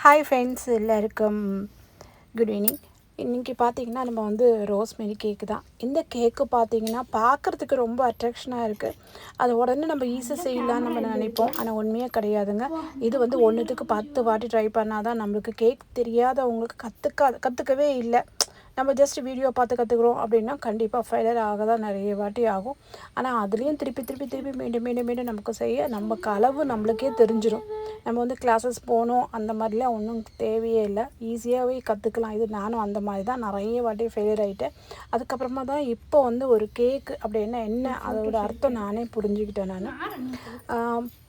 Hi friends, எல்லாருக்கும் good evening. இன்றைக்கி பார்த்திங்கன்னா நம்ம வந்து ரோஸ்மெரி கேக்கு தான். இந்த கேக்கு பார்த்திங்கன்னா பார்க்குறதுக்கு ரொம்ப அட்ராக்ஷனாக இருக்குது. அது உடனே நம்ம ஈஸியாக செய்யலான்னு நம்ம நினைப்போம், ஆனால் உண்மையாக கிடையாதுங்க. இது வந்து ஒன்றுத்துக்கு 10 வாட்டி ட்ரை பண்ணால் தான் நம்மளுக்கு கேக் தெரியாதவங்களுக்கு கற்றுக்கவே இல்லை. நம்ம ஜஸ்ட் வீடியோ பார்த்து கற்றுக்குறோம் அப்படின்னா கண்டிப்பாக ஃபெயிலியர் ஆக தான் நிறைய வாட்டி ஆகும். ஆனால் அதுலேயும் திருப்பி மீண்டும் நமக்கு செய்ய நமக்கு அளவு நம்மளுக்கே தெரிஞ்சிடும். நம்ம வந்து கிளாஸஸ் போகணும் அந்த மாதிரிலாம் ஒன்றும் தேவையே இல்லை, ஈஸியாகவே கற்றுக்கலாம். இது நானும் அந்த மாதிரி தான் நிறைய வாட்டி ஃபெயிலியர் ஆகிட்டேன். அதுக்கப்புறமா தான் இப்போ வந்து ஒரு கேக்கு அப்படின்னா என்ன அதோட அர்த்தம் நானே புரிஞ்சுக்கிட்டேன்.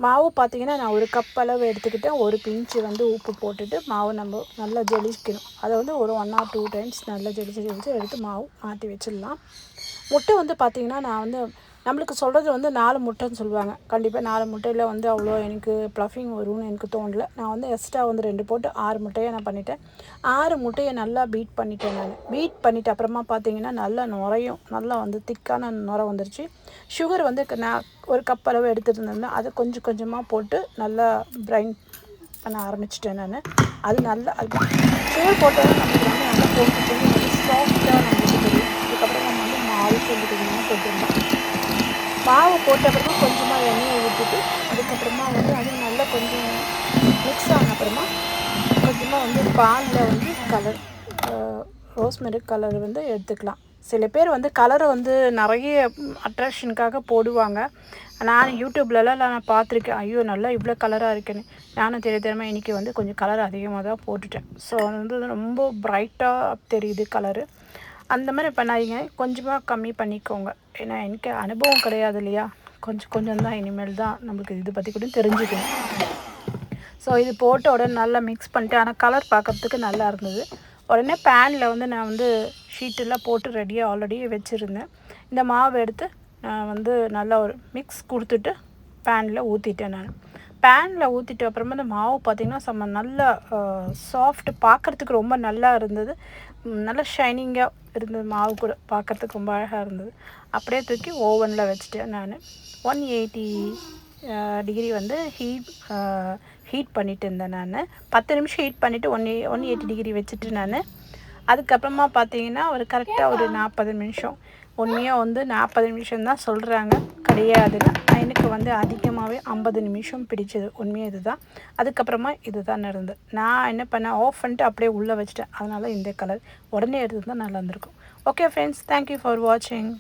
மாவு பார்த்திங்கன்னா நான் ஒரு கப் அளவு எடுத்துக்கிட்டேன். ஒரு பிஞ்சு வந்து உப்பு போட்டுட்டு மாவு நம்ம நல்லா ஜெலிக்கணும். அதை வந்து ஒரு 1 or 2 டைம்ஸ் நல்லா ஜெலிச்சு எடுத்து மாவு மாற்றி வச்சிடலாம். முட்டை வந்து பார்த்திங்கன்னா நான் வந்து நம்மளுக்கு சொல்கிறது வந்து 4 முட்டைன்னு சொல்லுவாங்க. கண்டிப்பாக 4 முட்டையில் வந்து அவ்வளோ எனக்கு ப்ளஃபிங் வரும்னு எனக்கு தோணலை. நான் வந்து எக்ஸ்ட்ரா வந்து 2 போட்டு 6 முட்டையை நான் பண்ணிட்டேன். 6 முட்டையை நல்லா பீட் பண்ணிட்டேன். பீட் பண்ணிவிட்டு அப்புறமா பார்த்திங்கன்னா நல்லா நுரையும் நல்லா வந்து திக்கான நுரை வந்துருச்சு. சுகர் வந்து நான் ஒரு கப் அளவு எடுத்துகிட்டு இருந்தேன். அதை கொஞ்சம் கொஞ்சமாக போட்டு நல்லா கிரைண்ட் பண்ண ஆரம்பிச்சிட்டேன் நான். அது நல்லா சுகர் போட்டாலும் நம்மளுக்கு வந்து நல்லா போட்டு நல்லா சாஃப்டாக நம்மளுக்கு தெரியும். அதுக்கப்புறம் நம்ம வந்து மாவு கொஞ்சமாக போட்டுருந்தோம். மாவு போட்ட அப்புறமா கொஞ்சமாக எண்ணெயை ஊற்றிட்டு அதுக்கப்புறமா வந்து அது நல்லா கொஞ்சம் மிக்ஸ் ஆன அப்புறமா கொஞ்சமாக வந்து பாலில் வந்து கலர் ரோஸ்மெரி கலர் வந்து எடுத்துக்கலாம். சில பேர் வந்து கலரை வந்து நிறைய அட்ராக்ஷனுக்காக போடுவாங்க. நான் யூடியூப்லலாம் நான் பார்த்துருக்கேன். ஐயோ நல்லா இவ்வளோ கலராக இருக்குன்னு. நானும் தெரியாமல் இன்றைக்கி வந்து கொஞ்சம் கலர் அதிகமாக தான் போட்டுட்டேன். ஸோ அது வந்து ரொம்ப ப்ரைட்டாக தெரியுது கலரு. அந்த மாதிரி பண்ணாதீங்க, கொஞ்சமாக கம்மி பண்ணிக்கோங்க. ஏன்னா எனக்கு அனுபவம் கிடையாது இல்லையா, கொஞ்சம் தான் இனிமேல் தான் நம்மளுக்கு இதை பற்றி கூட தெரிஞ்சுக்கணும். ஸோ இது போட்ட உடனே நல்லா மிக்ஸ் பண்ணிட்டு, ஆனால் கலர் பார்க்குறதுக்கு நல்லா இருந்தது. உடனே பேனில் வந்து நான் வந்து ஷீட்டெல்லாம் போட்டு ரெடியாக ஆல்ரெடி வச்சுருந்தேன். இந்த மாவு எடுத்து நான் வந்து நல்லா ஒரு மிக்ஸ் கொடுத்துட்டு பேனில் ஊற்றிட்டேன். நான் பேனில் ஊற்றிட்டு அப்புறமா இந்த மாவு பார்த்திங்கன்னா நல்லா சாஃப்ட், பார்க்குறதுக்கு ரொம்ப நல்லா இருந்தது. நல்லா ஷைனிங்காக இருந்தது. மாவு கூட பார்க்குறதுக்கு ரொம்ப அழகாக இருந்தது. அப்படியே தூக்கி ஓவனில் வச்சுட்டேன். நான் 180 டிகிரி வந்து ஹீட் பண்ணிட்டு இருந்தேன். நான் 10 நிமிஷம் ஹீட் பண்ணிவிட்டு 180 டிகிரி வச்சுட்டு நான் அதுக்கப்புறமா பார்த்தீங்கன்னா ஒரு கரெக்டாக ஒரு 40 நிமிஷம், உண்மையாக வந்து 40 நிமிஷம் தான் சொல்கிறாங்க, கிடையாதுங்க. எனக்கு வந்து அதிகமாகவே 50 நிமிஷம் பிடிச்சது, உண்மையாக இது தான். அதுக்கப்புறமா இது தான் நடந்தது. நான் என்ன பண்ணேன், ஆஃப் பண்ணிட்டு அப்படியே உள்ளே வச்சுட்டேன். அதனால் இந்த கலர் உடனே எடுத்து தான் நல்லா இருந்திருக்கும். ஓகே ஃப்ரெண்ட்ஸ், தேங்க்யூ ஃபார் வாட்சிங்.